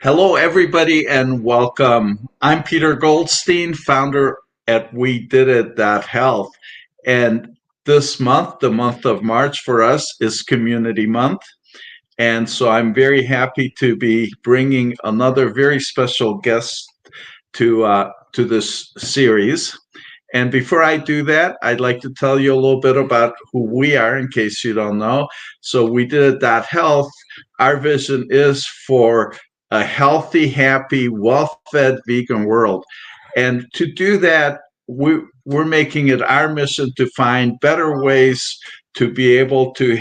Hello, everybody, and welcome. I'm Peter Goldstein, founder at We Did It Health. And this month, the month of March for us, is Community Month. And so I'm very happy to be bringing another very special guest to this series. And before I do that, I'd like to tell you a little bit about who we are in case you don't know. So we did it health. Our vision is for a healthy, happy, well-fed vegan world. And to do that, we're making it our mission to find better ways to be able to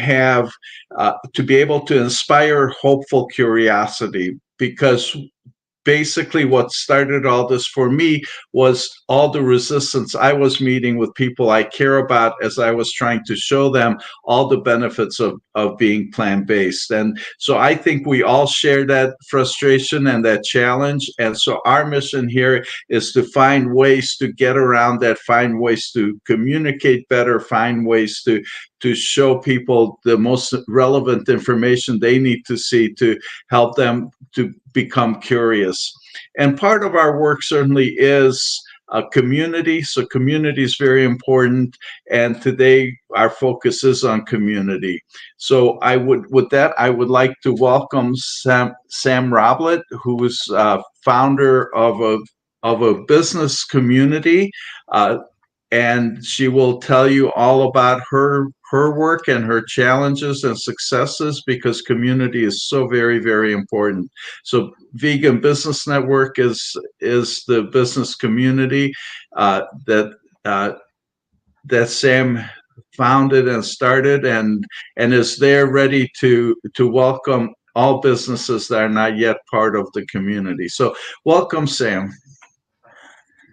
inspire hopeful curiosity, because basically what started all this for me was all the resistance I was meeting with people I care about as I was trying to show them all the benefits of being plant-based. And so I think we all share that frustration and that challenge. And so our mission here is to find ways to get around that, find ways to communicate better, find ways to show people the most relevant information they need to see to help them to become curious. And part of our work certainly is a community. So community is very important. And today our focus is on community. So with that, I would like to welcome Sam Roblett, who is founder of a business community. And she will tell you all about her work and her challenges and successes, because community is so very, very important. So Vegan Business Network is the business community that Sam founded and started, and is there ready to welcome all businesses that are not yet part of the community. So welcome, Sam.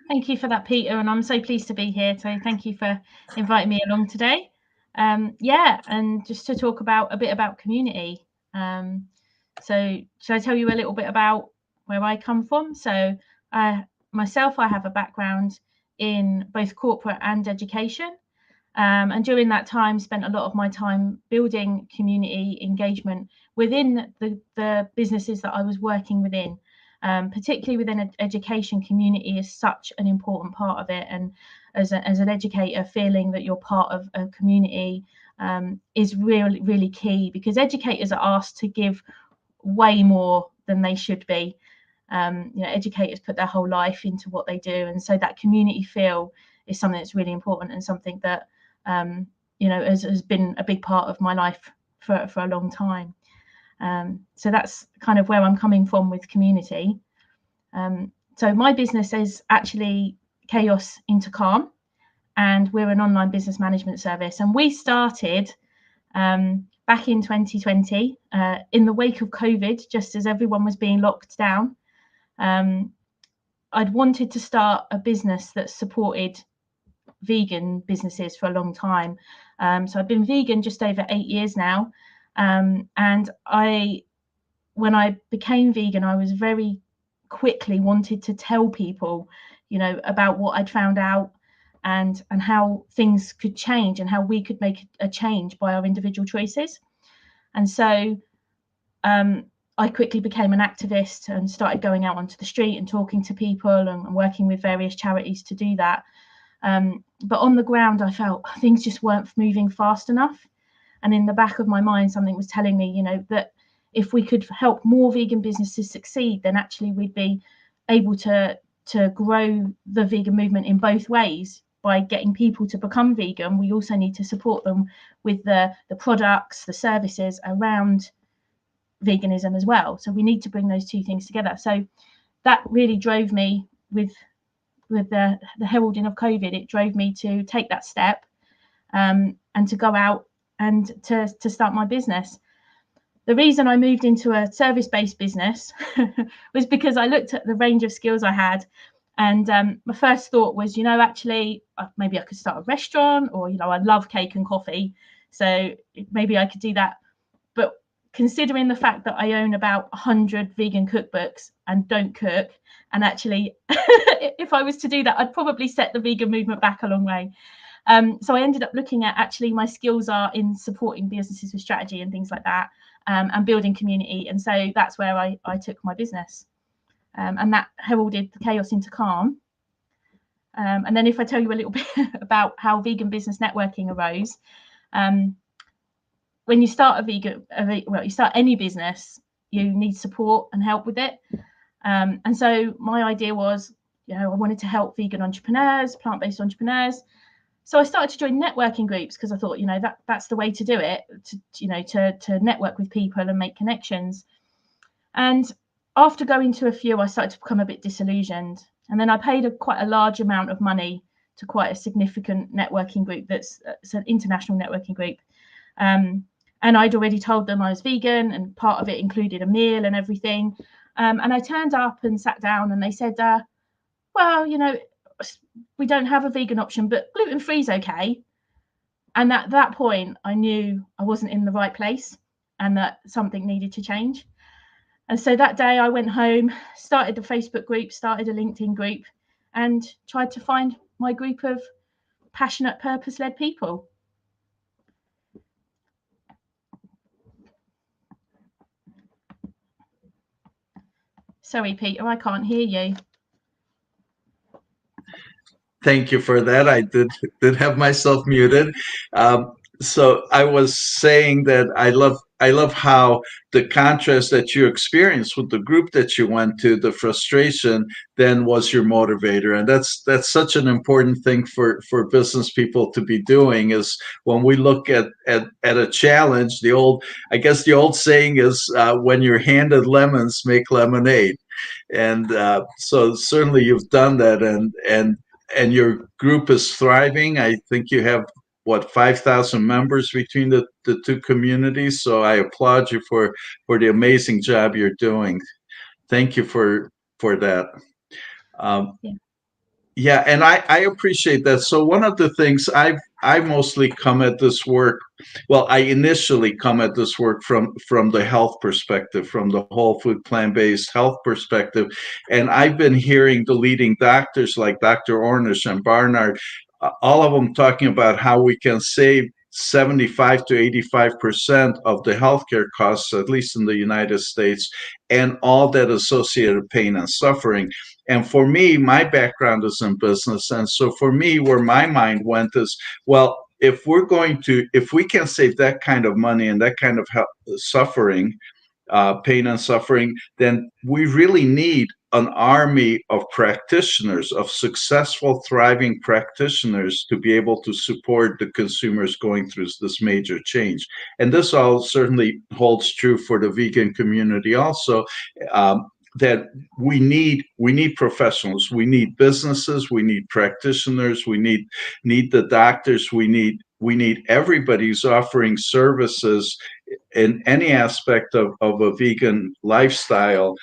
Thank you for that, Peter, and I'm so pleased to be here. So thank you for inviting me along today. And just to talk a bit about community. So should I tell you a little bit about where I come from? So myself, I have a background in both corporate and education. And during that time, spent a lot of my time building community engagement within the businesses that I was working within. Particularly within education, community is such an important part of it. And as an educator, feeling that you're part of a community is really, really key, because educators are asked to give way more than they should be. Educators put their whole life into what they do. And so that community feel is something that's really important, and something that, has been a big part of my life for a long time. So that's kind of where I'm coming from with community. So my business is actually Chaos into Calm, and we're an online business management service. And we started back in 2020 in the wake of COVID, just as everyone was being locked down. I'd wanted to start a business that supported vegan businesses for a long time. So I've been vegan just over 8 years now. And when I became vegan, I was very quickly wanted to tell people, about what I'd found out, and how things could change, and how we could make a change by our individual choices. And so I quickly became an activist and started going out onto the street and talking to people and working with various charities to do that. But on the ground, I felt things just weren't moving fast enough. And in the back of my mind, something was telling me, that if we could help more vegan businesses succeed, then actually we'd be able to grow the vegan movement in both ways. By getting people to become vegan, we also need to support them with the products, the services around veganism as well. So we need to bring those two things together. So that really drove me with the heralding of COVID. It drove me to take that step and to go out and to start my business. The reason I moved into a service-based business was because I looked at the range of skills I had, and my first thought was, actually, maybe I could start a restaurant, or, I love cake and coffee, so maybe I could do that. But considering the fact that I own about 100 vegan cookbooks and don't cook, and actually, if I was to do that, I'd probably set the vegan movement back a long way. So I ended up looking at, actually my skills are in supporting businesses with strategy and things like that, and building community. And so that's where I took my business, and that heralded the chaos into calm. And then if I tell you a little bit about how vegan business networking arose, when you start you start any business, you need support and help with it. And so my idea was, I wanted to help vegan entrepreneurs, plant-based entrepreneurs. So I started to join networking groups because I thought, that's the way to do it, to network with people and make connections. And after going to a few, I started to become a bit disillusioned. And then I paid quite a large amount of money to quite a significant networking group it's an international networking group. And I'd already told them I was vegan, and part of it included a meal and everything. And I turned up and sat down, and they said, well, we don't have a vegan option, but gluten-free is okay. And at that point, I knew I wasn't in the right place and that something needed to change. And so that day I went home, started a Facebook group, started a LinkedIn group, and tried to find my group of passionate, purpose-led people. Sorry, Peter, I can't hear you. Thank you for that. I did have myself muted. So I was saying that I love how the contrast that you experienced with the group that you went to, the frustration, then was your motivator, and that's such an important thing for business people to be doing. Is when we look at a challenge, the old saying is, when you're handed lemons, make lemonade. And so certainly you've done that, and your group is thriving. I think you have, what, 5,000 members between the two communities. So I applaud you for the amazing job you're doing. Thank you for that. Yeah. Yeah, and I appreciate that. So one of the things I mostly come at this work, well, I initially come at this work from the health perspective, from the whole food plant-based health perspective, and I've been hearing the leading doctors like Dr. Ornish and Barnard, all of them talking about how we can save 75 to 85% of the healthcare costs, at least in the United States, and all that associated pain and suffering. And for me, my background is in business. And so for me, where my mind went is, well, if we can save that kind of money and that kind of suffering, pain and suffering, then we really need an army of practitioners, of successful, thriving practitioners, to be able to support the consumers going through this major change. And this all certainly holds true for the vegan community also. That we need professionals, we need businesses, we need practitioners, we need the doctors, we need everybody who's offering services in any aspect of a vegan lifestyle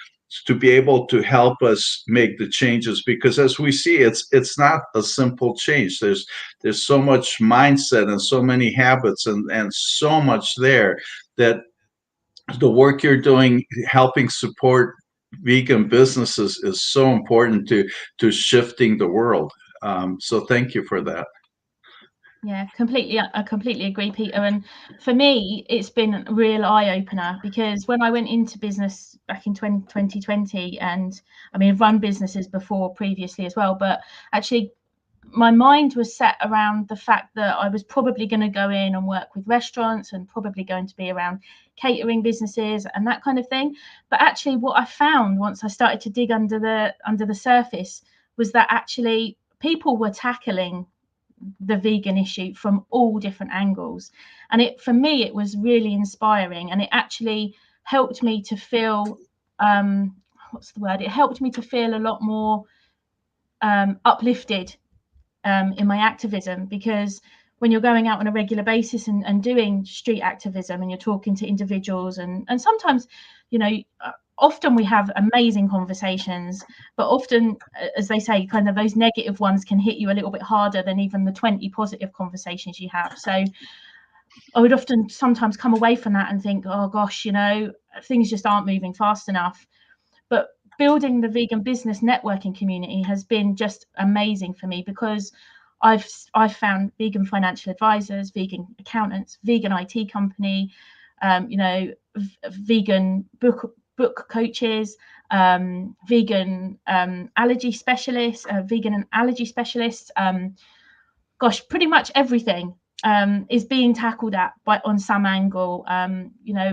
to be able to help us make the changes, because as we see, it's not a simple change. There's so much mindset and so many habits and so much there, that the work you're doing helping support vegan businesses is so important to shifting the world. So thank you for that. Yeah, I completely agree, Peter. And for me, it's been a real eye-opener, because when I went into business back in 2020, and I mean, I've run businesses before previously as well, but actually my mind was set around the fact that I was probably going to go in and work with restaurants, and probably going to be around catering businesses and that kind of thing. But actually what I found once I started to dig under the surface was that actually people were tackling the vegan issue from all different angles. And for me, it was really inspiring, and it actually helped me to feel, it helped me to feel a lot more uplifted in my activism, because when you're going out on a regular basis and doing street activism, and you're talking to individuals, and sometimes, often we have amazing conversations, but often, as they say, kind of those negative ones can hit you a little bit harder than even the 20 positive conversations you have. So I would often sometimes come away from that and think, oh gosh, things just aren't moving fast enough. But building the vegan business networking community has been just amazing for me, because I've found vegan financial advisors, vegan accountants, vegan IT company, vegan book coaches, vegan allergy specialists, vegan and allergy specialists. Pretty much everything is being tackled on some angle.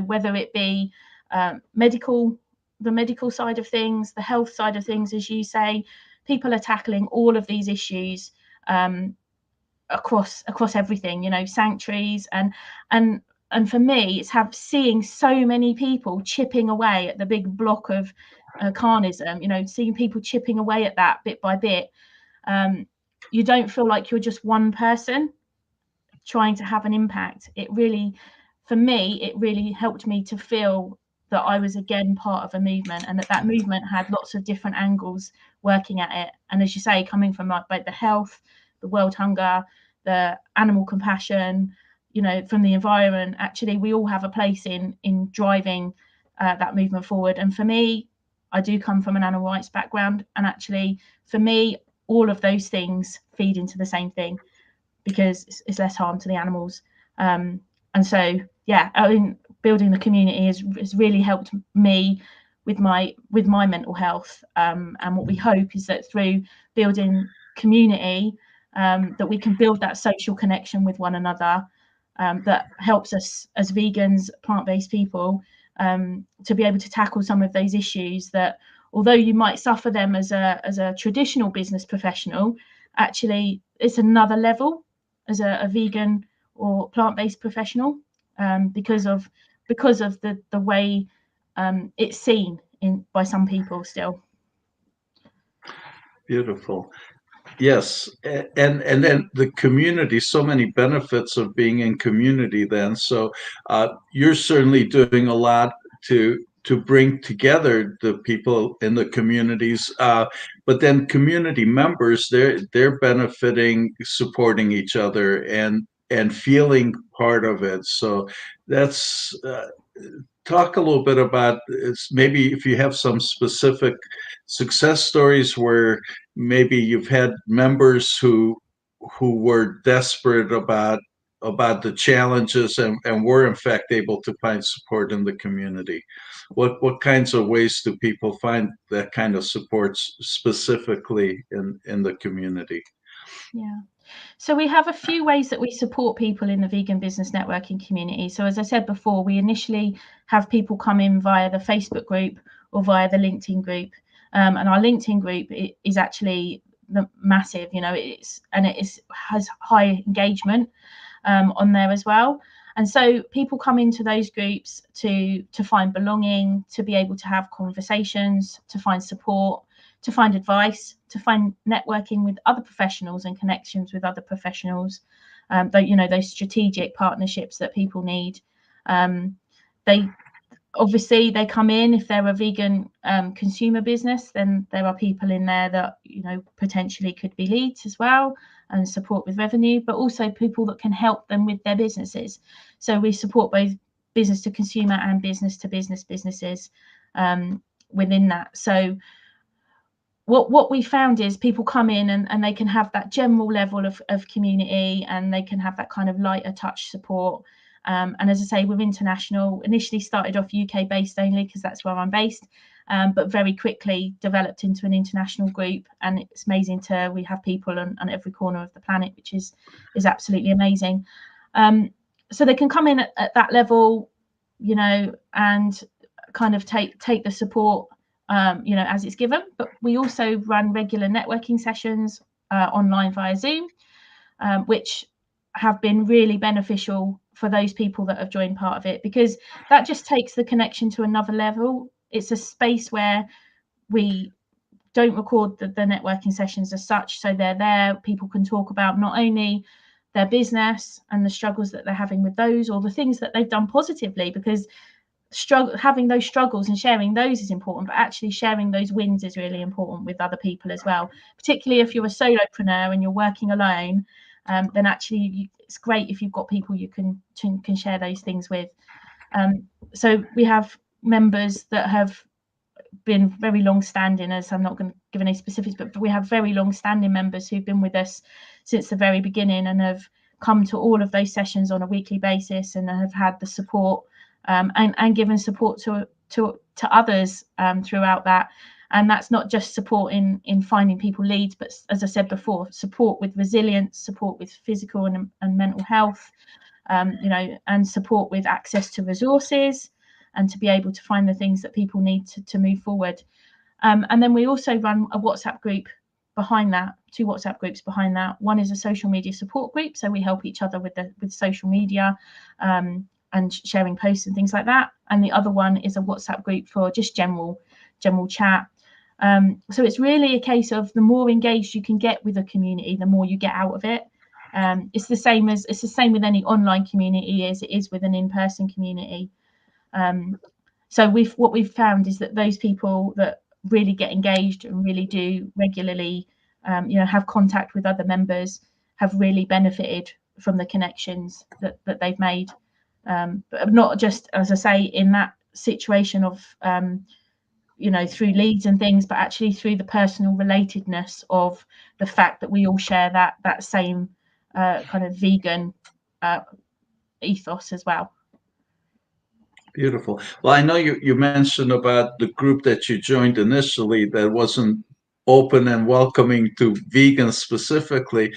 Whether it be the medical side of things, the health side of things, as you say, people are tackling all of these issues across everything. Sanctuaries and for me, it's seeing so many people chipping away at the big block of carnism. Seeing people chipping away at that bit by bit. You don't feel like you're just one person trying to have an impact. For me, it really helped me to feel that I was again part of a movement, and that movement had lots of different angles working at it. And as you say, coming from like the health, the world hunger, the animal compassion, from the environment, actually we all have a place in driving that movement forward. And for me, I do come from an animal rights background, and actually for me, all of those things feed into the same thing, because it's less harm to the animals. And so, yeah, building the community has really helped me with my mental health. And what we hope is that through building community, that we can build that social connection with one another, that helps us as vegans, plant-based people, to be able to tackle some of those issues that, although you might suffer them as a traditional business professional, actually it's another level as a vegan or plant-based professional, because of the way it's seen by some people still. Beautiful. Yes, and then the community, so many benefits of being in community then. So you're certainly doing a lot to bring together the people in the communities, but then community members, they're benefiting, supporting each other, and feeling part of it. So that's talk a little bit about maybe if you have some specific success stories where maybe you've had members who were desperate about the challenges, and were in fact able to find support in the community. What kinds of ways do people find that kind of support specifically in the community? Yeah. So we have a few ways that we support people in the vegan business networking community. So as I said before, we initially have people come in via the Facebook group or via the LinkedIn group. And our LinkedIn group is actually massive, has high engagement on there as well. And so people come into those groups to find belonging, to be able to have conversations, to find support, to find advice, to find networking with other professionals and connections with other professionals, those strategic partnerships that people need. They come in, if they're a vegan consumer business, then there are people in there that potentially could be leads as well and support with revenue, but also people that can help them with their businesses. So we support both business to consumer and business to businesses within that. So what we found is people come in and they can have that general level of community, and they can have that kind of lighter touch support. And as I say, we're international. Initially started off UK based only because that's where I'm based, but very quickly developed into an international group. And it's amazing we have people on every corner of the planet, which is absolutely amazing. So they can come in at that level, and kind of take the support as it's given. But we also run regular networking sessions online via Zoom, which have been really beneficial for those people that have joined part of it, because that just takes the connection to another level. It's a space where we don't record the networking sessions as such, so they're there. People can talk about not only their business and the struggles that they're having with those, or the things that they've done positively, because having those struggles and sharing those is important, but actually sharing those wins is really important with other people as well. Particularly if you're a solopreneur and you're working alone, then actually it's great if you've got people you can share those things with. So we have members that have been very long standing, as I'm not going to give any specifics, but we have very long standing members who've been with us since the very beginning and have come to all of those sessions on a weekly basis and have had the support and given support to others throughout that. And that's not just support in finding people leads, but as I said before, support with resilience, support with physical and mental health, and support with access to resources and to be able to find the things that people need to move forward. And then we also run a WhatsApp group behind that, 2 WhatsApp groups behind that. One is a social media support group, so we help each other with social media and sharing posts and things like that. And the other one is a WhatsApp group for just general chat. So it's really a case of the more engaged you can get with a community, the more you get out of it. It's the same with any online community as it is with an in-person community. So what we've found is that those people that really get engaged and really do regularly, have contact with other members, have really benefited from the connections that they've made. But not just, as I say, in that situation of through leads and things, but actually through the personal relatedness of the fact that we all share that same kind of vegan ethos as well. Beautiful. Well, I know you mentioned about the group that you joined initially that wasn't open and welcoming to vegans specifically.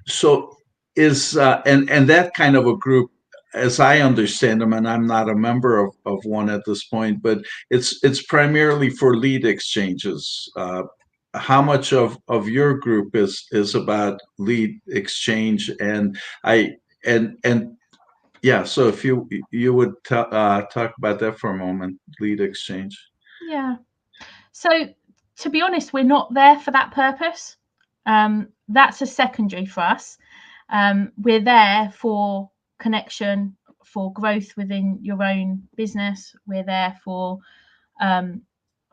So and that kind of a group, as I understand them, and I'm not a member of one at this point, but it's primarily for lead exchanges. How much of your group is about lead exchange? And yeah, so if you would talk about that for a moment, lead exchange. Yeah. So to be honest, we're not there for that purpose. That's a secondary for us. We're there for connection, for growth within your own business. We're there for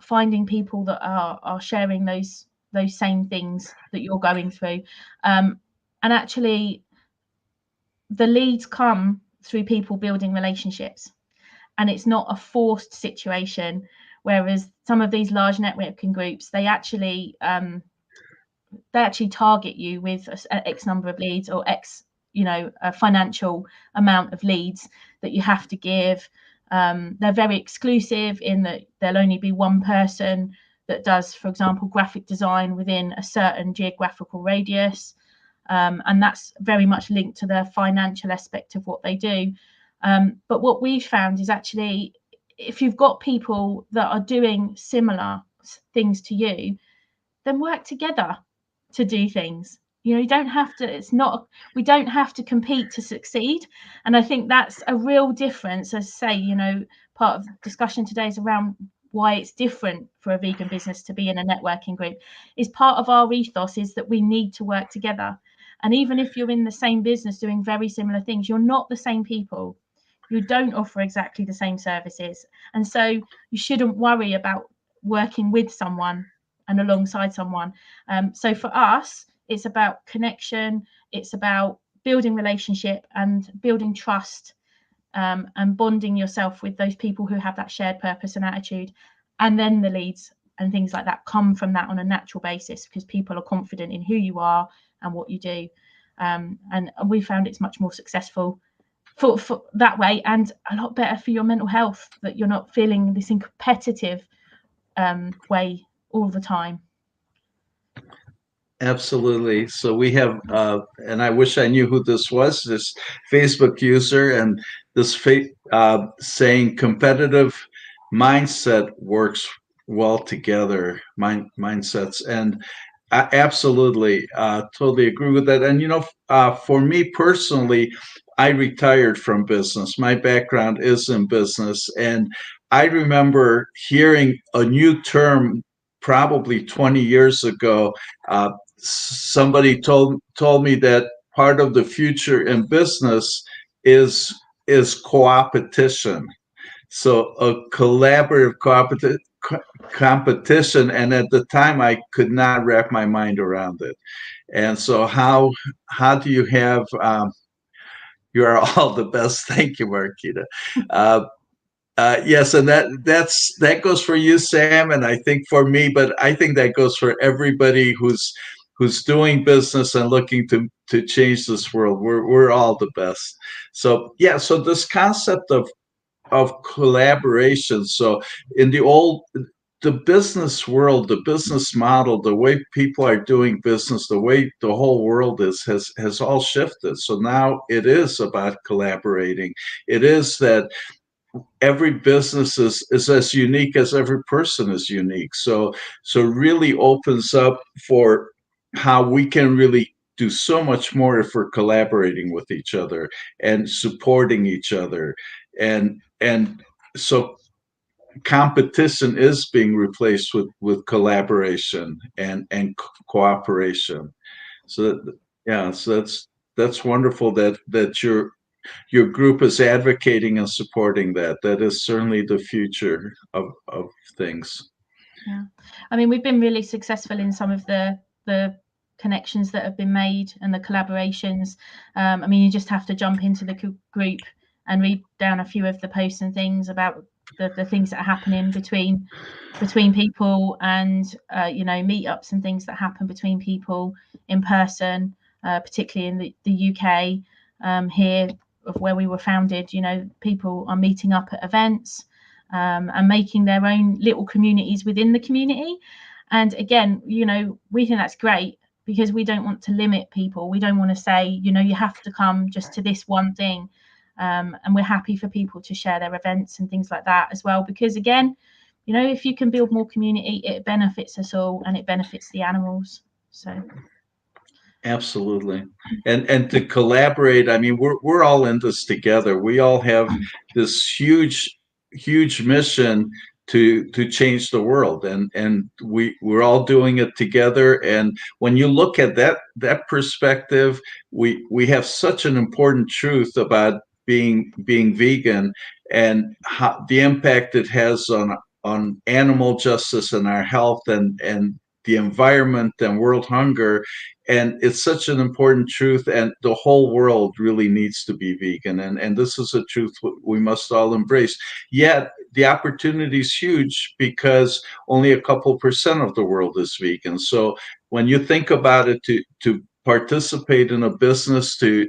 finding people that are sharing those same things that you're going through. And actually, the leads come through people building relationships, and it's not a forced situation. Whereas some of these large networking groups, they actually target you with X number of leads or X, a financial amount of leads that you have to give. They're very exclusive in that there'll only be one person that does, for example, graphic design within a certain geographical radius. And that's very much linked to the financial aspect of what they do. But what we've found is actually, if you've got people that are doing similar things to you, then work together to do things. You don't have to, we don't have to compete to succeed. And I think that's a real difference. As I say, part of the discussion today is around why it's different for a vegan business to be in a networking group. Is part of our ethos is that we need to work together. And even if you're in the same business doing very similar things, you're not the same people. You don't offer exactly the same services. And so you shouldn't worry about working with someone and alongside someone. So for us, it's about connection. It's about building relationship and building trust, and bonding yourself with those people who have that shared purpose and attitude. And then the leads and things like that come from that on a natural basis, because people are confident in who you are and what you do. And we found it's much more successful for that way, and a lot better for your mental health, that you're not feeling this in competitive way all the time. Absolutely. So we have, and I wish I knew who this was, this Facebook user, and this saying competitive mindset works well together, mindsets. And absolutely, totally agree with that. And, for me personally, I retired from business. My background is in business. And I remember hearing a new term probably 20 years ago. Somebody told me that part of the future in business is co-opetition. So a collaborative competition, and at the time I could not wrap my mind around it. And so how do you have you are all the best. Thank you, Marquita. Yes, and that goes for you, Sam, and I think for me, but I think that goes for everybody who's doing business and looking to change this world. We're all the best. So yeah, so this concept of collaboration. So in the business world, the business model, the way people are doing business, the way the whole world has all shifted. So now it is about collaborating. It is that every business is as unique as every person is unique. So really opens up for how we can really do so much more if we're collaborating with each other and supporting each other. And so competition is being replaced with collaboration and cooperation. So yeah, so that's wonderful that your group is advocating and supporting that. That is certainly the future of things. Yeah, I mean, we've been really successful in some of the connections that have been made and the collaborations. I mean, you just have to jump into the group and read down a few of the posts and things about the things that are happening between people, and meetups and things that happen between people in person, particularly in the UK, here of where we were founded. People are meeting up at events, and making their own little communities within the community. And again, we think that's great, because we don't want to limit people. We don't want to say, you have to come just to this one thing. And we're happy for people to share their events and things like that as well, because again, if you can build more community, it benefits us all, and it benefits the animals. So Absolutely. And to collaborate, I mean, we're all in this together. We all have this huge mission to change the world, and we're all doing it together. And when you look at that perspective, we have such an important truth about being vegan, and how the impact it has on animal justice and our health, and the environment and world hunger. And it's such an important truth, and the whole world really needs to be vegan, and this is a truth we must all embrace. Yet the opportunity is huge, because only a couple percent of the world is vegan. So when you think about it, to participate in a business, to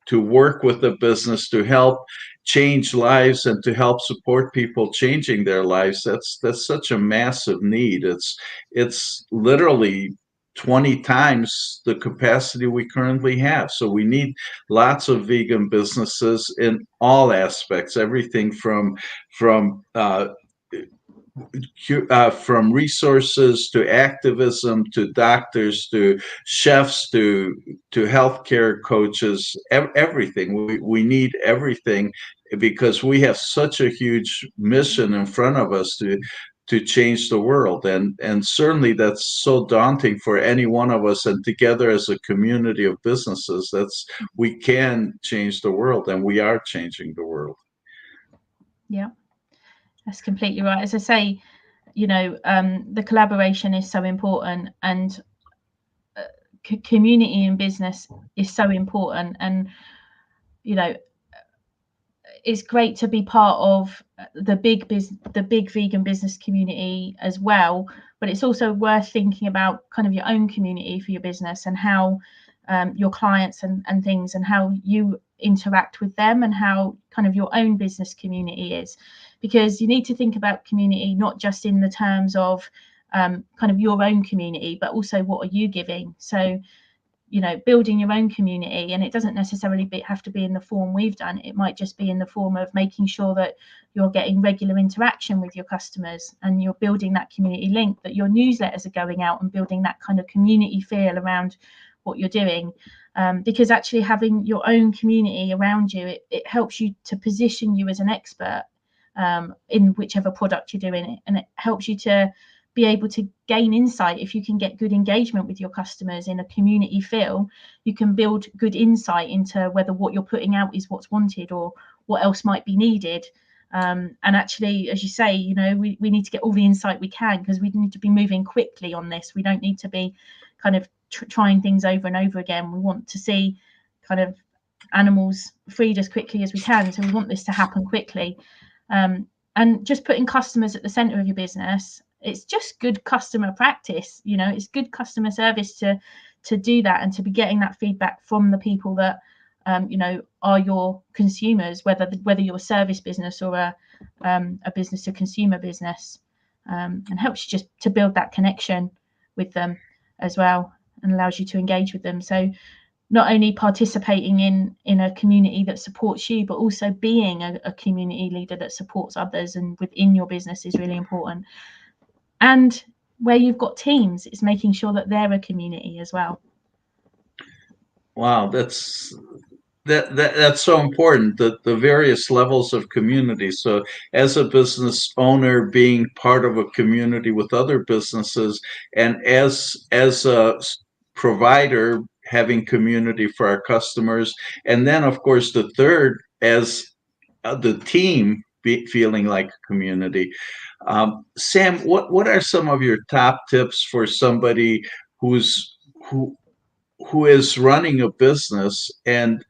to work with a business to help change lives and to help support people changing their lives, that's such a massive need. It's literally 20 times the capacity we currently have. So we need lots of vegan businesses in all aspects, everything from resources to activism to doctors to chefs to healthcare coaches, everything. We need everything, because we have such a huge mission in front of us to change the world, and certainly that's so daunting for any one of us. And together as a community of businesses, that's we can change the world, and we are changing the world. yeah, that's completely right. As I say, the collaboration is so important, and community in business is so important. And it's great to be part of the big vegan business community as well, but it's also worth thinking about kind of your own community for your business, and how your clients and things, and how you interact with them, and how kind of your own business community is. Because you need to think about community not just in the terms of kind of your own community, but also what are you giving. So building your own community, and it doesn't necessarily have to be in the form we've done. It might just be in the form of making sure that you're getting regular interaction with your customers, and you're building that community link, that your newsletters are going out, and building that kind of community feel around what you're doing. Because actually having your own community around you, it helps you to position you as an expert in whichever product you're doing, and it helps you to be able to gain insight. If you can get good engagement with your customers in a community feel, you can build good insight into whether what you're putting out is what's wanted, or what else might be needed. And actually, as you say, we need to get all the insight we can, because we need to be moving quickly on this. We don't need to be kind of trying things over and over again. We want to see kind of animals freed as quickly as we can. So we want this to happen quickly. And just putting customers at the center of your business, it's just good customer practice. It's good customer service to do that, and to be getting that feedback from the people that are your consumers, whether you're a service business or a business to consumer business, and helps you just to build that connection with them as well, and allows you to engage with them. So not only participating in a community that supports you, but also being a community leader that supports others and within your business is really important. And where you've got teams, it's making sure that they're a community as well. Wow, that's so important, the various levels of community. So as a business owner, being part of a community with other businesses, and as a provider, having community for our customers, and then of course the third, as the team feeling like a community. Sam, what are some of your top tips for somebody who's who is running a business? And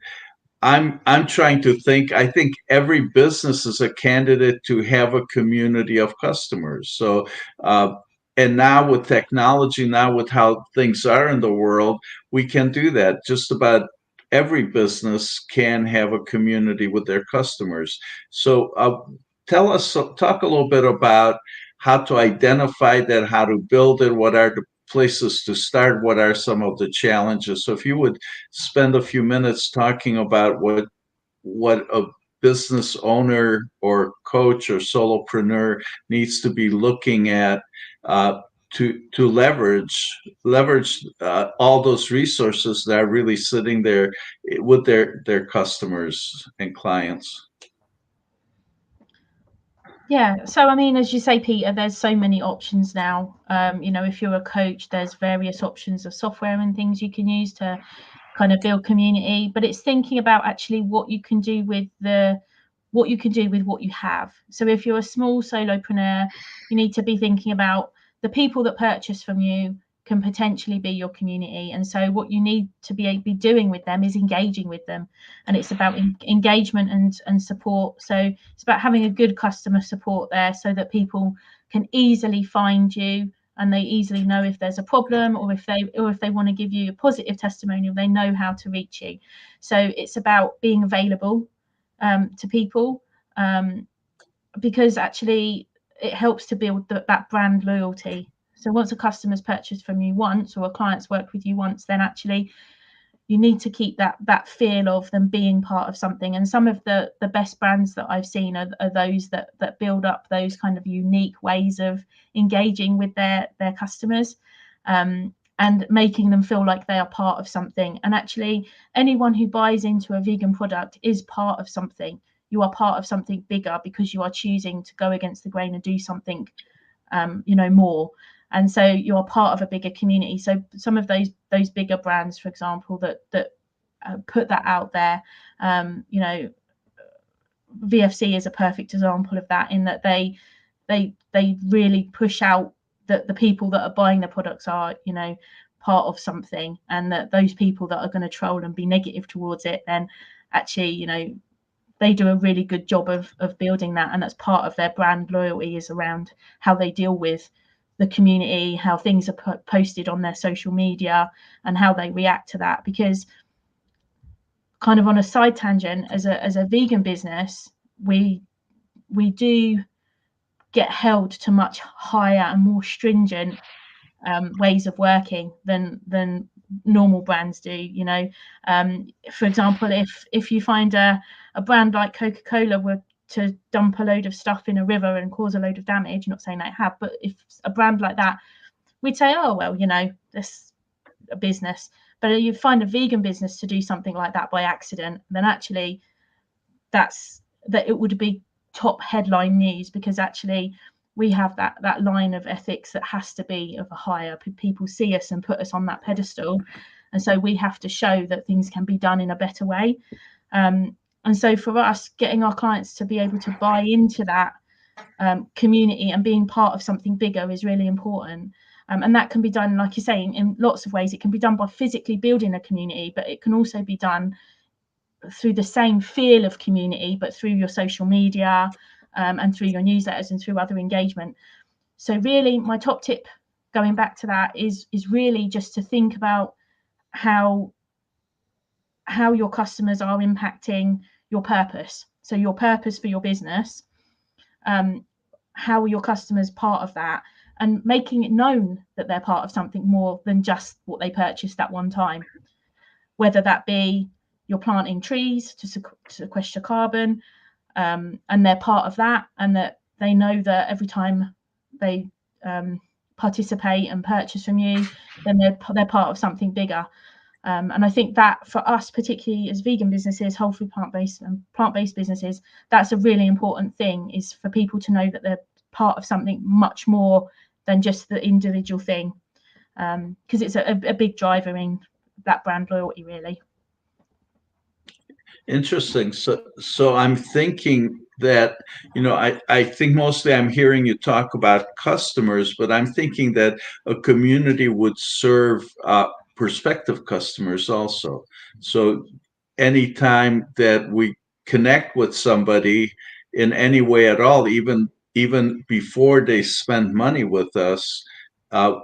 I'm trying to think. I think every business is a candidate to have a community of customers. So, and now with technology, now with how things are in the world, we can do that. Just about every business can have a community with their customers. So, talk a little bit about how to identify that, how to build it, what are the places to start, what are some of the challenges. So if you would spend a few minutes talking about what a business owner or coach or solopreneur needs to be looking at, to leverage all those resources that are really sitting there with their customers and clients. Yeah, so I mean, as you say, Peter, there's so many options now. If you're a coach, there's various options of software and things you can use to kind of build community. But it's thinking about actually what you can do with what you have. So if you're a small solopreneur, you need to be thinking about the people that purchase from you can potentially be your community. And so what you need to be doing with them is engaging with them. And it's about engagement and support. So it's about having a good customer support there, so that people can easily find you, and they easily know if there's a problem, or if they want to give you a positive testimonial, they know how to reach you. So it's about being available to people, because actually it helps to build that brand loyalty. So once a customer's purchased from you once, or a client's worked with you once, then actually you need to keep that feel of them being part of something. And some of the best brands that I've seen are those that build up those kind of unique ways of engaging with their customers, and making them feel like they are part of something. And actually, anyone who buys into a vegan product is part of something. You are part of something bigger, because you are choosing to go against the grain and do something more. And so you're part of a bigger community. So some of those bigger brands, for example, that put that out there, VFC is a perfect example of that, in that they really push out that the people that are buying the products are part of something, and that those people that are going to troll and be negative towards it, then actually they do a really good job of building that. And that's part of their brand loyalty, is around how they deal with the community, how things are posted on their social media, and how they react to that. Because, kind of on a side tangent, as a vegan business, we do get held to much higher and more stringent ways of working than normal brands do. For example, if you find a brand like Coca-Cola were to dump a load of stuff in a river and cause a load of damage, not saying they have, but if a brand like that, we'd say, oh well, this a business. But you find a vegan business to do something like that by accident, then actually that it would be top headline news, because actually we have that line of ethics that has to be of a higher. People see us and put us on that pedestal, and so we have to show that things can be done in a better way. And so for us, getting our clients to be able to buy into that community and being part of something bigger is really important. And that can be done, like you're saying, in lots of ways. It can be done by physically building a community, but it can also be done through the same feel of community, but through your social media, and through your newsletters and through other engagement. So really, my top tip, going back to that, is really just to think about how your customers are impacting your purpose. So your purpose for your business, how are your customers part of that, and making it known that they're part of something more than just what they purchased at one time. Whether that be you're planting trees to sequester carbon, and they're part of that, and that they know that every time they participate and purchase from you, then they're part of something bigger. And I think that for us, particularly as vegan businesses, whole food, plant-based and plant-based businesses, that's a really important thing, is for people to know that they're part of something much more than just the individual thing, because it's a big driver in that brand loyalty, really. Interesting. So I'm thinking that, I think mostly I'm hearing you talk about customers, but I'm thinking that a community would serve prospective customers also. So anytime that we connect with somebody in any way at all, even before they spend money with us, uh,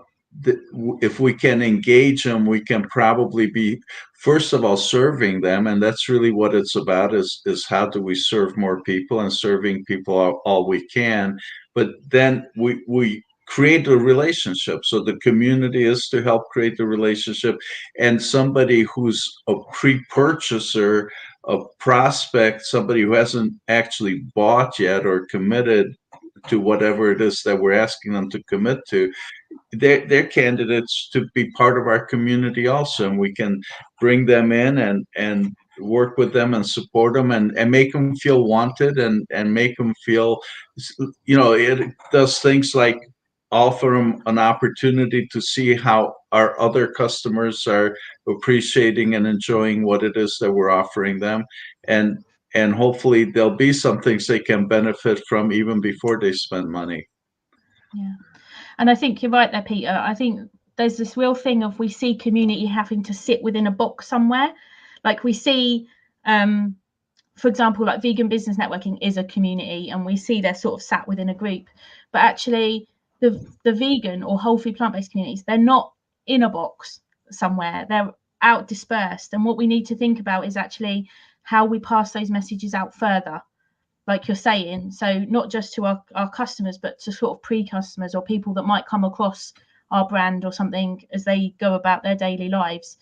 if we can engage them, we can probably be, first of all, serving them, and that's really what it's about, is how do we serve more people, and serving people all we can. But then we create a relationship. So the community is to help create the relationship, and somebody who's a pre-purchaser, a prospect, somebody who hasn't actually bought yet or committed to whatever it is that we're asking them to commit to, they're candidates to be part of our community also, and we can bring them in and work with them and support them, and make them feel wanted, and make them feel, it does things like offer them an opportunity to see how our other customers are appreciating and enjoying what it is that we're offering them, and hopefully there'll be some things they can benefit from even before they spend money. Yeah. And I think you're right there, Peter. I think there's this real thing of, we see community having to sit within a box somewhere. Like we see, for example, like vegan business networking is a community, and we see they're sort of sat within a group. But actually, the vegan or whole food plant-based communities, they're not in a box somewhere. They're out dispersed. And what we need to think about is actually how we pass those messages out further, like you're saying. So not just to our customers, but to sort of pre-customers or people that might come across our brand or something as they go about their daily lives,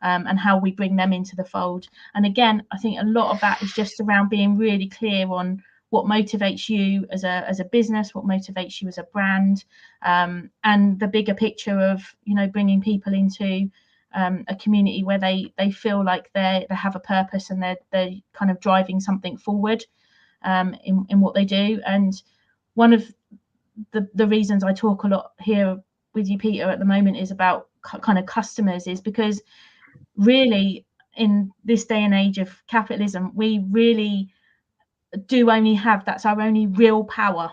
and how we bring them into the fold. And again, I think a lot of that is just around being really clear on what motivates you as a business, what motivates you as a brand, and the bigger picture of, bringing people into a community where they feel like they have a purpose, and they're kind of driving something forward in what they do. And one of the reasons I talk a lot here with you, Peter, at the moment is about kind of customers, is because really in this day and age of capitalism, we really do only have, that's our only real power.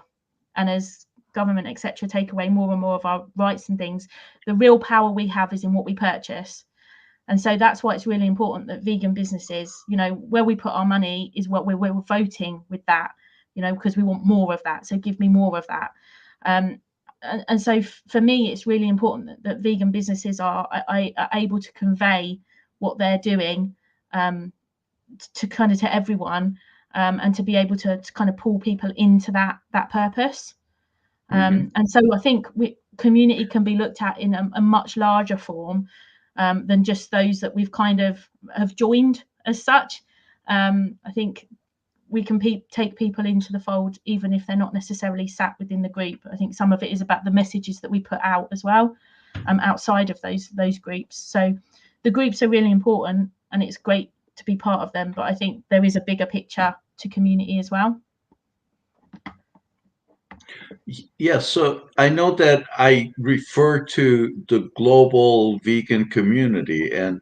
And as government, etc., take away more and more of our rights and things, the real power we have is in what we purchase. And so that's why it's really important that vegan businesses, where we put our money is what we're voting with that, because we want more of that. So give me more of that. And so for me, it's really important that vegan businesses are able to convey what they're doing to everyone, and to be able to kind of pull people into that purpose. And so I think community can be looked at in a much larger form than just those that we've kind of have joined as such. I think we can take people into the fold even if they're not necessarily sat within the group. I think some of it is about the messages that we put out as well, outside of those groups. So the groups are really important, and it's great to be part of them, but I think there is a bigger picture to community as well. Yes, so I know that I refer to the global vegan community, and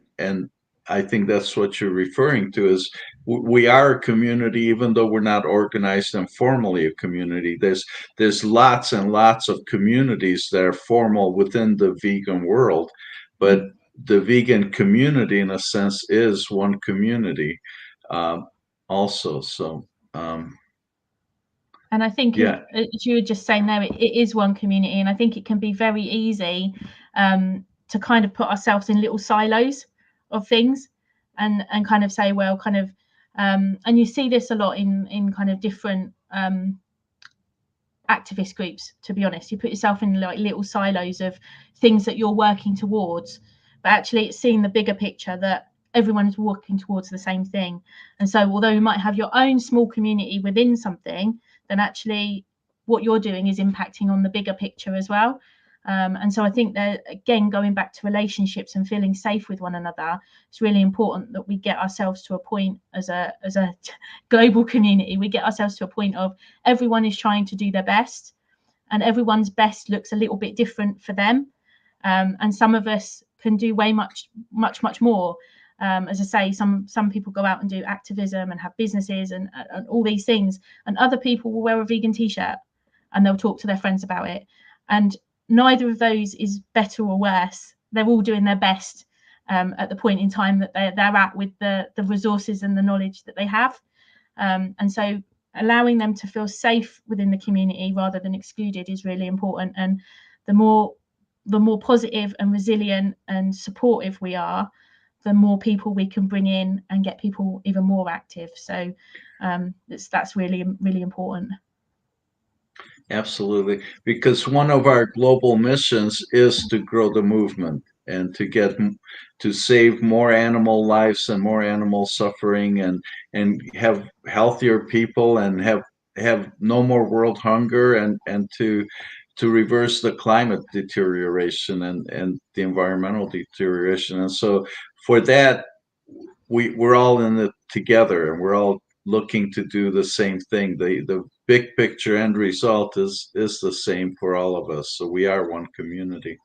I think that's what you're referring to, is we are a community, even though we're not organized and formally a community. There's lots and lots of communities that are formal within the vegan world, but the vegan community, in a sense, is one community also. So And I think, Yeah. as you were just saying there, it is one community, and I think it can be very easy to kind of put ourselves in little silos of things, and kind of say, well, kind of, and you see this a lot in kind of different activist groups. To be honest, you put yourself in like little silos of things that you're working towards, but actually, it's seeing the bigger picture that everyone is working towards the same thing. And so, although you might have your own small community within something, then actually what you're doing is impacting on the bigger picture as well. And so I think that, again, going back to relationships and feeling safe with one another, it's really important that we get ourselves to a point as a global community. We get ourselves to a point of everyone is trying to do their best, and everyone's best looks a little bit different for them. And some of us can do way much more. As I say, some people go out and do activism and have businesses and all these things, and other people will wear a vegan t-shirt and they'll talk to their friends about it. And neither of those is better or worse. They're all doing their best at the point in time that they're at with the resources and the knowledge that they have. And so allowing them to feel safe within the community rather than excluded is really important. And the more positive and resilient and supportive we are, the more people we can bring in and get people even more active. So that's really, really important. Absolutely, because one of our global missions is to grow the movement and to save more animal lives and more animal suffering, and have healthier people, and have no more world hunger, and to reverse the climate deterioration and the environmental deterioration. And so for that, we're all in it together, and we're all looking to do the same thing. The big picture end result is the same for all of us. So we are one community,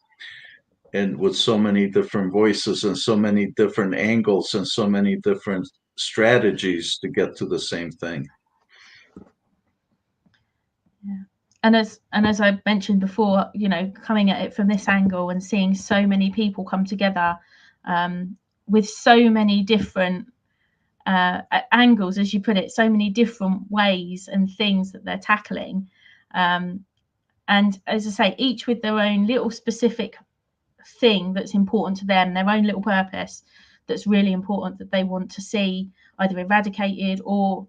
and with so many different voices and so many different angles and so many different strategies to get to the same thing. Yeah. And as I mentioned before, coming at it from this angle and seeing so many people come together with so many different angles, as you put it, so many different ways and things that they're tackling. And as I say, each with their own little specific thing that's important to them, their own little purpose that's really important that they want to see either eradicated or,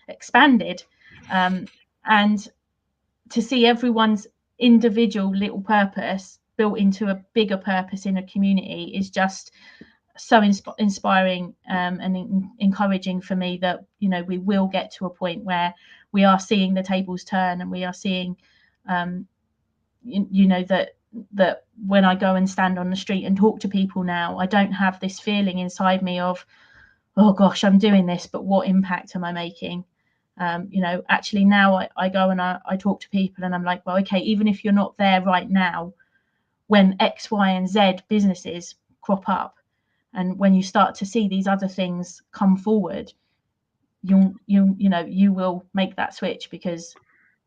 expanded. And to see everyone's individual little purpose built into a bigger purpose in a community is just so inspiring and encouraging for me that we will get to a point where we are seeing the tables turn, and we are seeing that when I go and stand on the street and talk to people now, I don't have this feeling inside me of, oh gosh, I'm doing this, but what impact am I making? Actually now I go and I talk to people, and I'm like, well, okay, even if you're not there right now, when X, Y, and Z businesses crop up, and when you start to see these other things come forward, you will make that switch, because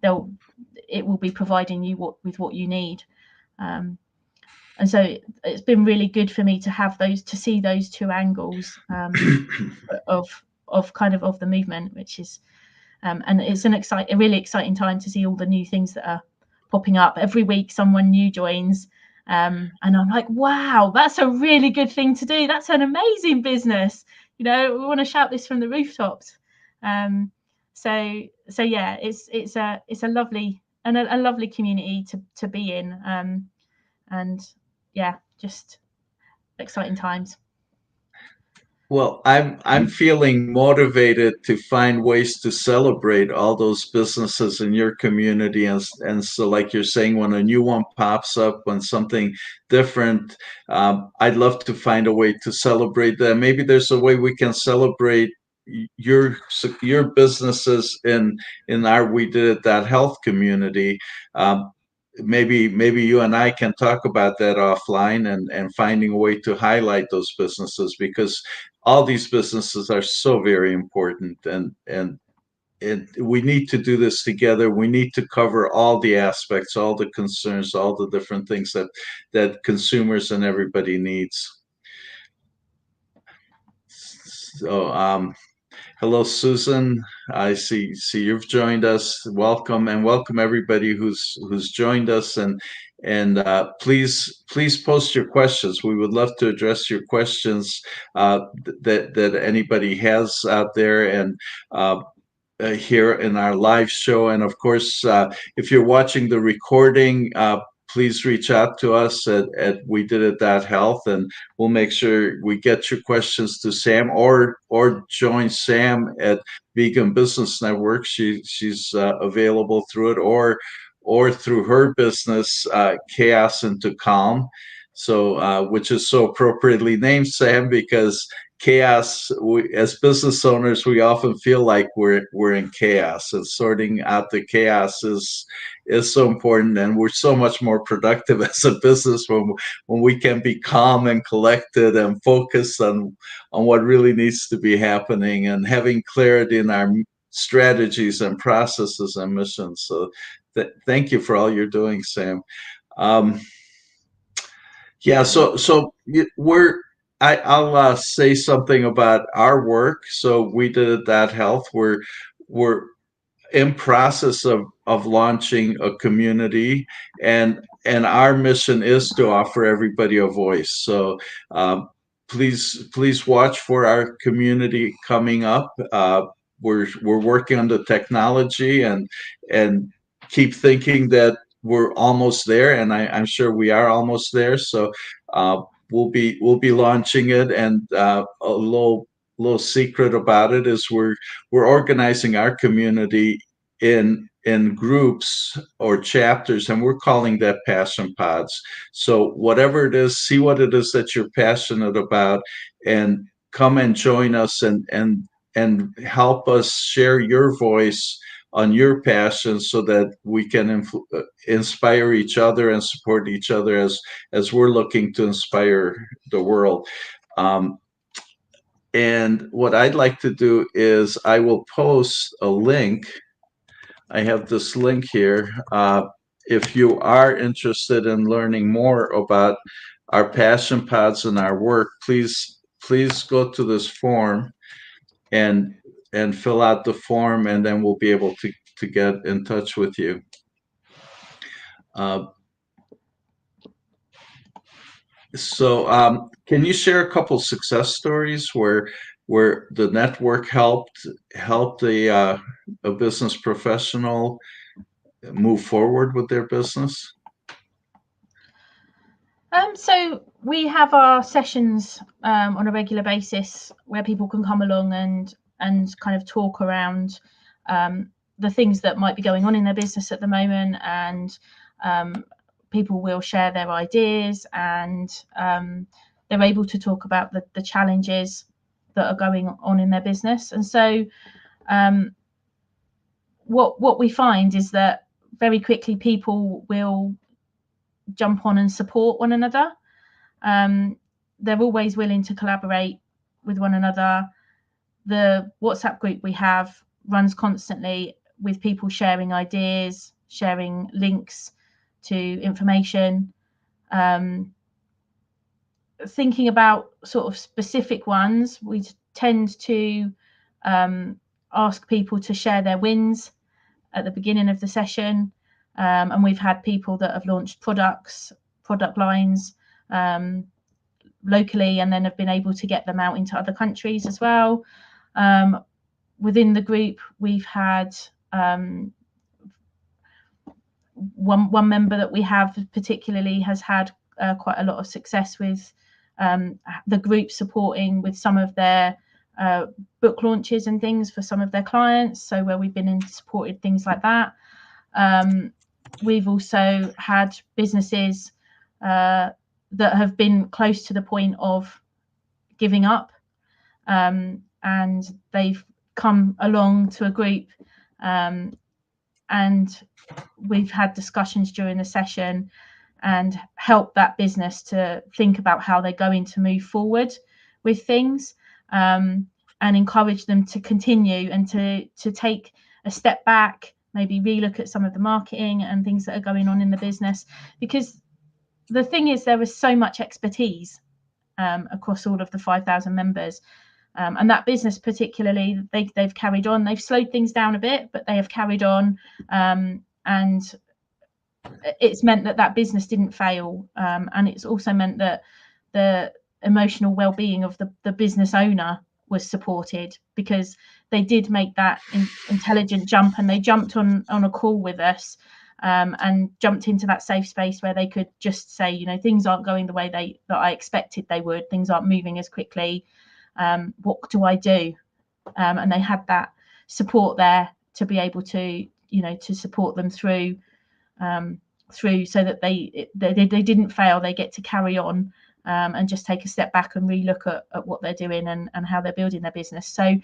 it will be providing you with what you need. And so it's been really good for me to see those two angles of kind of the movement, which is and it's a really exciting time to see all the new things that are popping up. Every week someone new joins, and I'm like, wow, that's a really good thing to do. That's an amazing business. We want to shout this from the rooftops. So yeah, it's a lovely and a lovely community to be in, and yeah, just exciting times. Well, I'm feeling motivated to find ways to celebrate all those businesses in your community, and so, like you're saying, when a new one pops up, when something different, I'd love to find a way to celebrate that. Maybe there's a way we can celebrate your businesses in our We Did It That Health community. Maybe you and I can talk about that offline, and finding a way to highlight those businesses, because all these businesses are so very important, and we need to do this together. We need to cover all the aspects, all the concerns, all the different things that consumers and everybody needs. So Hello, Susan. I see you've joined us. Welcome and welcome everybody who's joined us, and please post your questions. We would love to address your questions that anybody has out there, and here in our live show. And of course, if you're watching the recording, please reach out to us at We Did It That Health, and we'll make sure we get your questions to Sam, or join Sam at Vegan Business Network. She's available through it, or through her business, Chaos into Calm. So, which is so appropriately named, Sam, because chaos, as business owners, we often feel like we're in chaos, and sorting out the chaos is so important, and we're so much more productive as a business when we can be calm and collected and focused on what really needs to be happening, and having clarity in our strategies and processes and missions. So thank you for all you're doing, Sam. um, yeah, I'll say something about our work. So We Did It That Health. We're in process of launching a community, and our mission is to offer everybody a voice. So please watch for our community coming up. We're working on the technology, and keep thinking that we're almost there, and I'm sure we are almost there. So we'll be launching it, and a little secret about it is we're organizing our community in groups or chapters, and we're calling that passion pods. So whatever it is, see what it is that you're passionate about, and come and join us, and help us share your voice on your passion, so that we can inspire each other and support each other as we're looking to inspire the world. um, and what I'd like to do is I will post a link. I have this link here. If you are interested in learning more about our passion pods and our work, please go to this form, and fill out the form, and then we'll be able to get in touch with you. Uh, so can you share a couple success stories where the network helped a business professional move forward with their business? So we have our sessions on a regular basis where people can come along and kind of talk around the things that might be going on in their business at the moment, and people will share their ideas, and they're able to talk about the challenges that are going on in their business. And so what we find is that very quickly people will jump on and support one another. They're always willing to collaborate with one another. The WhatsApp group we have runs constantly with people sharing ideas, sharing links to information, thinking about sort of specific ones. We tend to ask people to share their wins at the beginning of the session. And we've had people that have launched product lines locally, and then have been able to get them out into other countries as well. Within the group, we've had one member that we have particularly has had quite a lot of success with the group supporting with some of their book launches and things for some of their clients. So where we've been in supported things like that. We've also had businesses that have been close to the point of giving up, and they've come along to a group, and we've had discussions during the session and help that business to think about how they're going to move forward with things, and encourage them to continue and to take a step back, maybe relook at some of the marketing and things that are going on in the business. Because the thing is, there is so much expertise across all of the 5,000 members, And that business particularly, they've carried on. They've slowed things down a bit, but they have carried on, and it's meant that business didn't fail, and it's also meant that the emotional well-being of the business owner was supported, because they did make that intelligent jump, and they jumped on a call with us, and jumped into that safe space where they could just say, you know, things aren't going the way that I expected they would. Things aren't moving as quickly. What do I do? And they had that support there to be able to, you know, to support them through, so that they didn't fail. They get to carry on, and just take a step back and relook at what they're doing and how they're building their business. So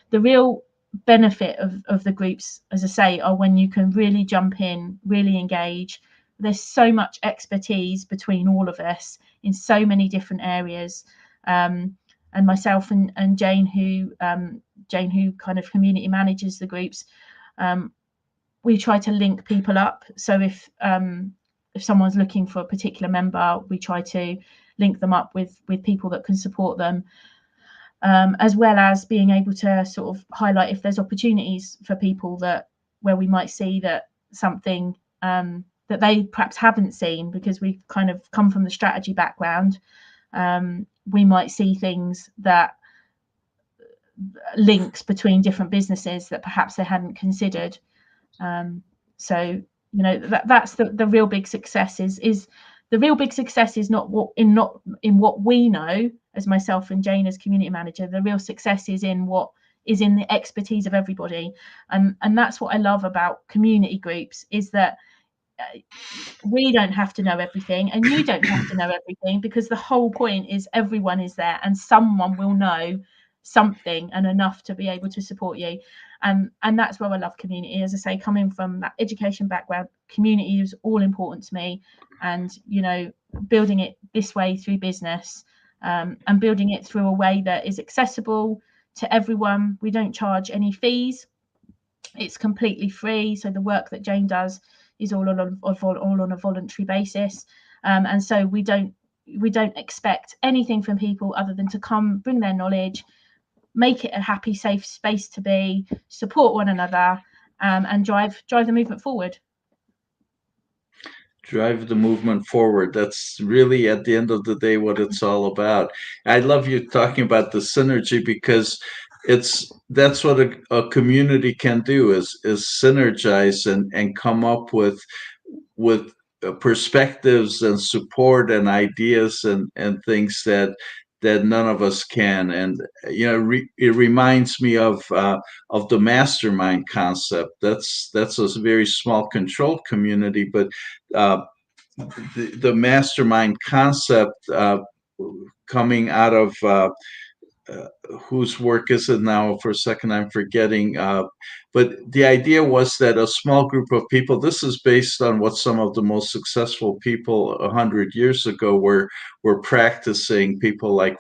the real benefit of the groups, as I say, are when you can really jump in, really engage. There's so much expertise between all of us in so many different areas. And myself and Jane, who kind of community manages the groups, we try to link people up. So if someone's looking for a particular member, we try to link them up with people that can support them, as well as being able to sort of highlight if there's opportunities for people where we might see that something that they perhaps haven't seen, because we kind of come from the strategy background. We might see things that links between different businesses that perhaps they hadn't considered. So, you know, that's the real big success is the real big success is not in what we know as myself and Jane as community manager. The real success is in what is in the expertise of everybody. And that's what I love about community groups, is that we don't have to know everything, and you don't have to know everything, because the whole point is everyone is there and someone will know something and enough to be able to support you. And that's where I love community. As I say, coming from that education background, community is all important to me. And, you know, building it this way through business, and building it through a way that is accessible to everyone. We don't charge any fees. It's completely free. So the work that Jane does is all on a voluntary basis. And so we don't expect anything from people other than to come, bring their knowledge, make it a happy, safe space to be, support one another, and drive the movement forward. Drive the movement forward. That's really, at the end of the day, what it's all about. I love you talking about the synergy, because that's what a community can do, is synergize and come up with perspectives and support and ideas and things that none of us can. And you know, it reminds me of the mastermind concept. That's a very small, controlled community, but the mastermind concept, coming out of whose work is it now? For a second, I'm forgetting. But the idea was that a small group of people. This is based on what some of the most successful people 100 years ago were practicing. People like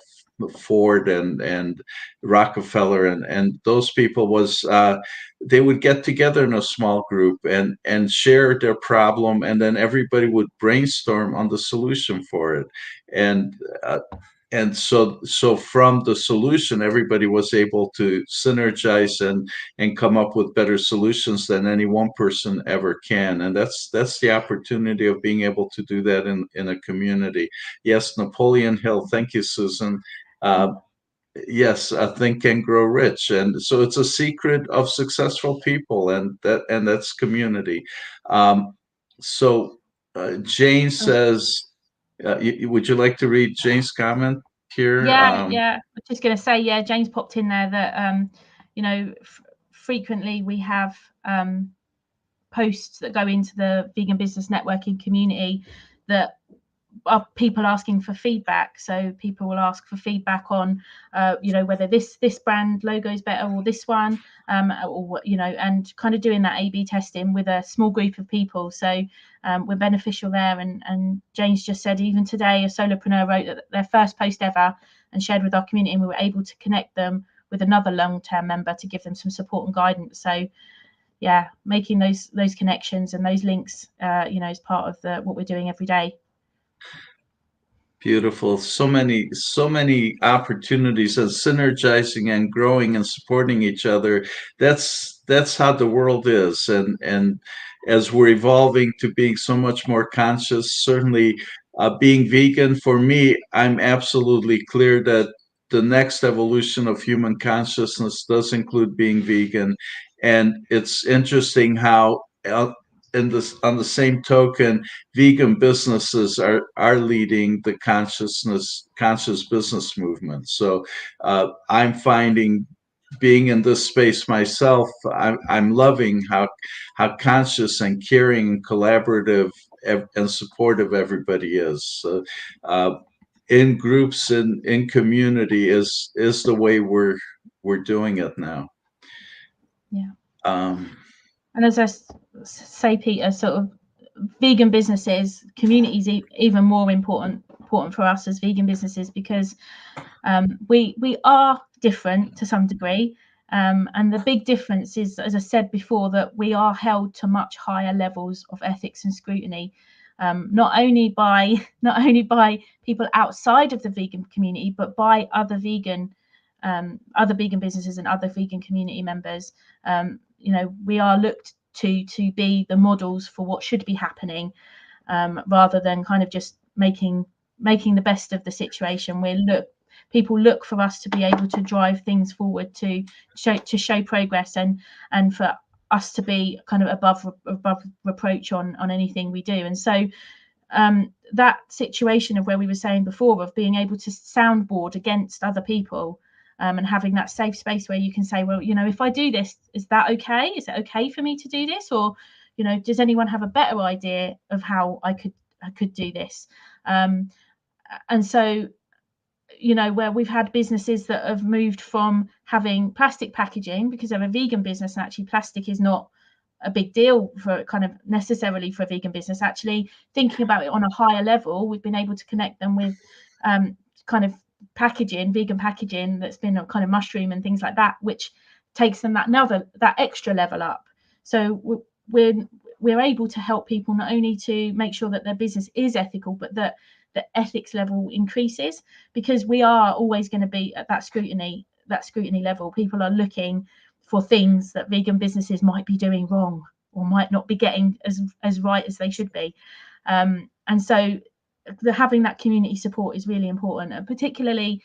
Ford and Rockefeller and those people was. They would get together in a small group and share their problem, and then everybody would brainstorm on the solution for it. And so from the solution, everybody was able to synergize and come up with better solutions than any one person ever can. And that's the opportunity of being able to do that in a community. Yes, Napoleon Hill. Thank you, Susan. Yes, Think and Grow Rich. And so it's a secret of successful people, and that's community. So Jane says, would you like to read Jane's comment here? Yeah. I was just going to say, yeah, Jane's popped in there that, you know, frequently we have posts that go into the vegan business networking community that are people asking for feedback. So people will ask for feedback on, you know, whether this brand logo is better or this one, or, you know, and kind of doing that A/B testing with a small group of people. So we're beneficial there. And James just said, even today, a solopreneur wrote that their first post ever and shared with our community, and we were able to connect them with another long-term member to give them some support and guidance. So yeah, making those connections and those links, you know, is part of what we're doing every day. Beautiful. So many opportunities and synergizing and growing and supporting each other. That's how the world is. And as we're evolving to being so much more conscious, certainly being vegan for me, I'm absolutely clear that the next evolution of human consciousness does include being vegan. And it's interesting how in this on the same token vegan businesses are leading the conscious business movement. So I'm finding being in this space myself, I'm loving how conscious and caring and collaborative and supportive everybody is. Uh, in groups and in community is the way we're doing it now. Yeah. Um, And as I say, Peter, sort of vegan businesses, communities even more important for us as vegan businesses, because we are different to some degree. And the big difference is, as I said before, that we are held to much higher levels of ethics and scrutiny, not only by people outside of the vegan community, but by other vegan businesses and other vegan community members. We are looked to be the models for what should be happening, rather than kind of just making the best of the situation. People look for us to be able to drive things forward, to show progress, and for us to be kind of above reproach on anything we do. And so that situation of where we were saying before, of being able to soundboard against other people, and having that safe space where you can say, well, if I do this, is that okay? Is it okay for me to do this? Or, does anyone have a better idea of how I could do this? And so, where we've had businesses that have moved from having plastic packaging because they're a vegan business, and actually plastic is not a big deal for kind of necessarily for a vegan business. Actually thinking about it on a higher level, we've been able to connect them with kind of vegan packaging that's been a kind of mushroom and things like that, which takes them that extra level up. So we're able to help people not only to make sure that their business is ethical, but that the ethics level increases, because we are always going to be at that scrutiny level. People are looking for things that vegan businesses might be doing wrong or might not be getting as right as they should be. And so having that community support is really important, and particularly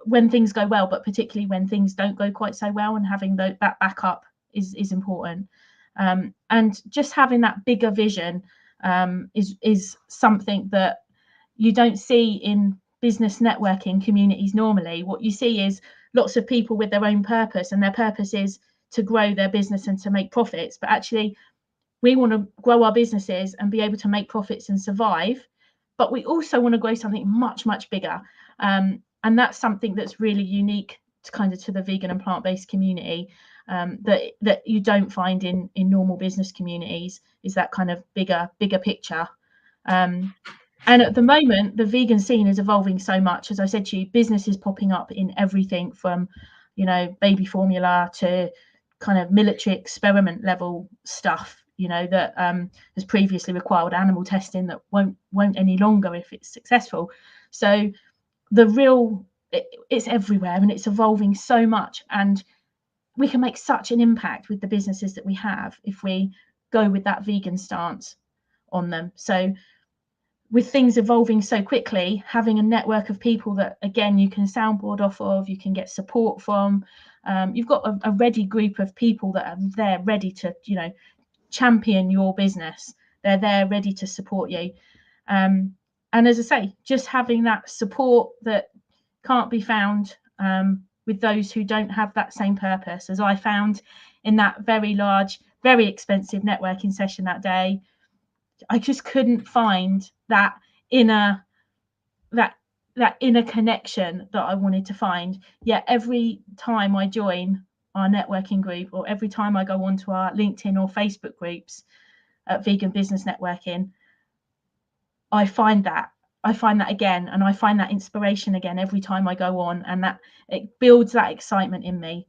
when things go well, but particularly when things don't go quite so well, and having that backup is important. And just having that bigger vision is something that you don't see in business networking communities normally. What you see is lots of people with their own purpose, and their purpose is to grow their business and to make profits. But actually, we want to grow our businesses and be able to make profits and survive, but we also want to grow something much, much bigger. And that's something that's really unique to the vegan and plant-based community, that you don't find in normal business communities, is that kind of bigger picture. And at the moment, the vegan scene is evolving so much. As I said to you, businesses popping up in everything from, baby formula to kind of military experiment level stuff, that has previously required animal testing that won't any longer if it's successful. So it's everywhere, and it's evolving so much, and we can make such an impact with the businesses that we have if we go with that vegan stance on them. So with things evolving so quickly, having a network of people that, again, you can soundboard off of, you can get support from, you've got a ready group of people that are there ready to, champion your business. They're there ready to support you. And as I say, just having that support that can't be found with those who don't have that same purpose, as I found in that very large, very expensive networking session that day. I just couldn't find that inner connection that I wanted to find. Yet every time I join our networking group, or every time I go onto our LinkedIn or Facebook groups at Vegan Business Networking, I find that again, and I find that inspiration again every time I go on, and that it builds that excitement in me,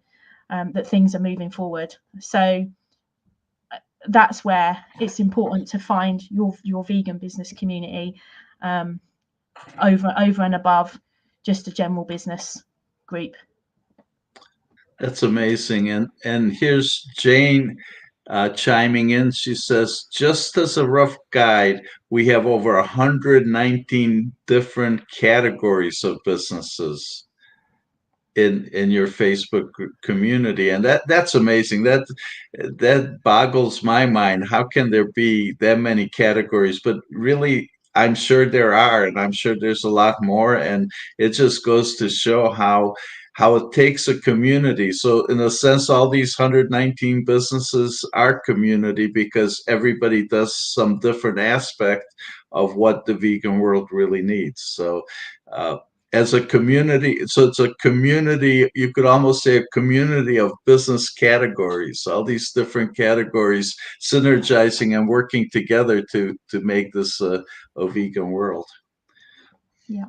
that things are moving forward. So that's where it's important to find your vegan business community, over and above just a general business group. That's amazing. And here's Jane chiming in. She says, just as a rough guide, we have over 119 different categories of businesses in your Facebook community, and that's amazing. That boggles my mind. How can there be that many categories? But really, I'm sure there are, and I'm sure there's a lot more. And it just goes to show how it takes a community. So in a sense, all these 119 businesses are community because everybody does some different aspect of what the vegan world really needs. So uh, as a community, so it's a community, you could almost say a community of business categories, all these different categories synergizing and working together to make this a vegan world. Yeah.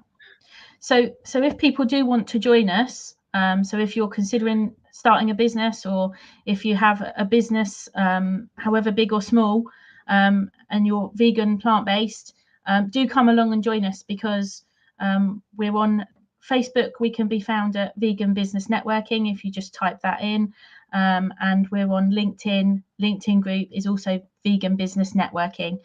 So if people do want to join us, so if you're considering starting a business, or if you have a business, however big or small, and you're vegan, plant-based, do come along and join us, because we're on Facebook. We can be found at Vegan Business Networking if you just type that in, and we're on LinkedIn. LinkedIn group is also Vegan Business Networking,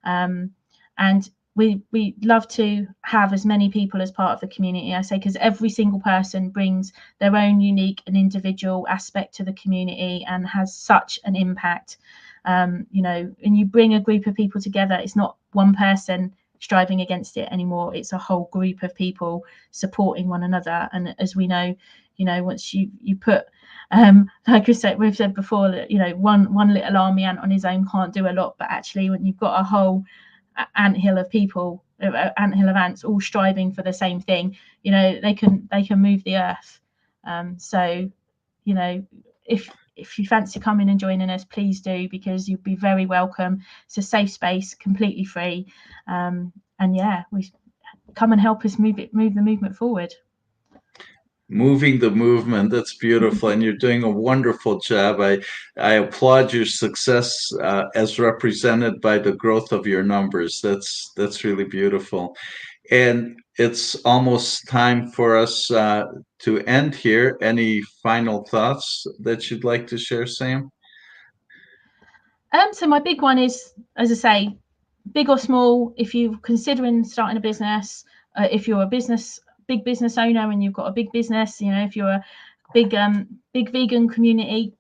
and we love to have as many people as part of the community, I say, because every single person brings their own unique and individual aspect to the community and has such an impact. And you bring a group of people together, it's not one person striving against it anymore, it's a whole group of people supporting one another. And as we know, once you put like we've said before, that one little army ant on his own can't do a lot, but actually when you've got a whole anthill of people, anthill of ants all striving for the same thing, they can move the earth. So if you fancy coming and joining us, please do, because you'd be very welcome. It's a safe space, completely free, and yeah, we come and help us move the movement forward. Moving the movement, that's beautiful, and you're doing a wonderful job. I applaud your success as represented by the growth of your numbers. That's really beautiful. And it's almost time for us to end here. Any final thoughts that you'd like to share, Sam? So my big one is, as I say, big or small, if you're considering starting a business, if you're a big business owner and you've got a big business, if you're a big vegan community,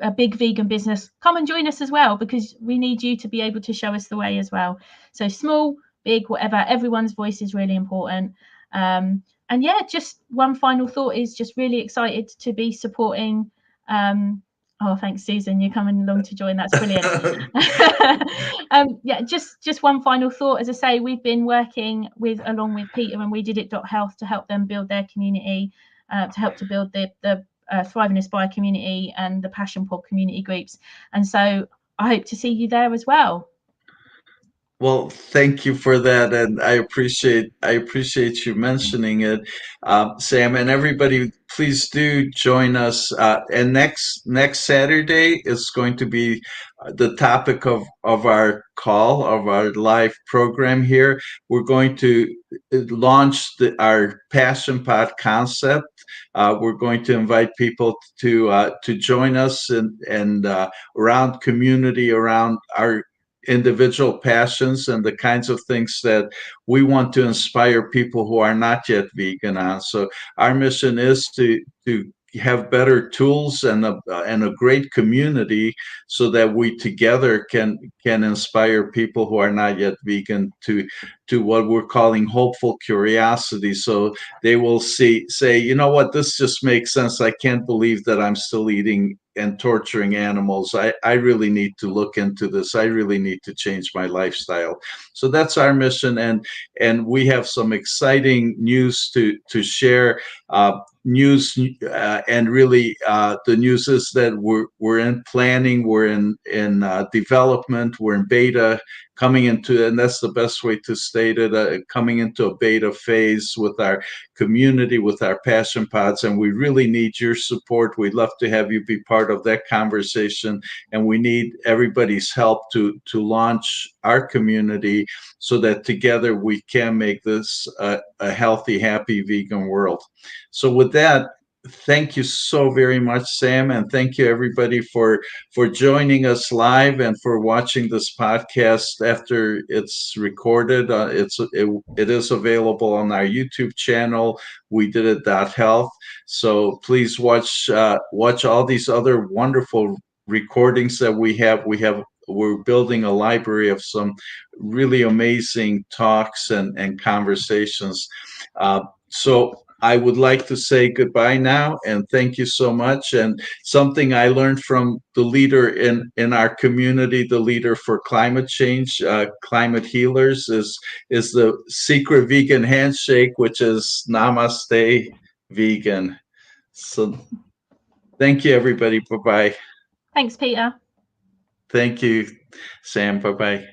a big vegan business, come and join us as well, because we need you to be able to show us the way as well. So small, big, whatever, everyone's voice is really important. And yeah, just one final thought is just really excited to be supporting. Oh, thanks, Susan. You're coming along to join. That's brilliant. Yeah, just one final thought. As I say, we've been working along with Peter and We Did It Health to help them build their community, to help to build the Thrive and Inspire community and the Passion Pod community groups. And so I hope to see you there as well. Well, thank you for that, and I appreciate you mentioning it, Sam, and everybody. Please do join us. And next Saturday is going to be the topic of our call, of our live program here. We're going to launch our Passion Pod concept. We're going to invite people to join us and around community, around our individual passions and the kinds of things that we want to inspire people who are not yet vegan on. So our mission is to have better tools and a great community so that we together can inspire people who are not yet vegan to what we're calling hopeful curiosity. So they will say, you know what, this just makes sense. I can't believe that I'm still eating and torturing animals. I really need to look into this. I really need to change my lifestyle. So that's our mission, and we have some exciting news to share. News and really the news is that we're in planning, we're in development, we're in beta, coming into, and that's the best way to stay activated, coming into a beta phase with our community, with our passion pods, and we really need your support. We'd love to have you be part of that conversation, and we need everybody's help to launch our community so that together we can make this a healthy, happy vegan world. So with that, thank you so very much, Sam, and thank you everybody for joining us live and for watching this podcast after it's recorded. It is available on our YouTube channel. We did it .health. So please watch all these other wonderful recordings that we have. We're building a library of some really amazing talks and conversations. So I would like to say goodbye now and thank you so much. And something I learned from the leader in our community, the leader for climate change, climate healers, is the secret vegan handshake, which is Namaste Vegan. So thank you, everybody. Bye bye. Thanks, Peter. Thank you, Sam. Bye bye.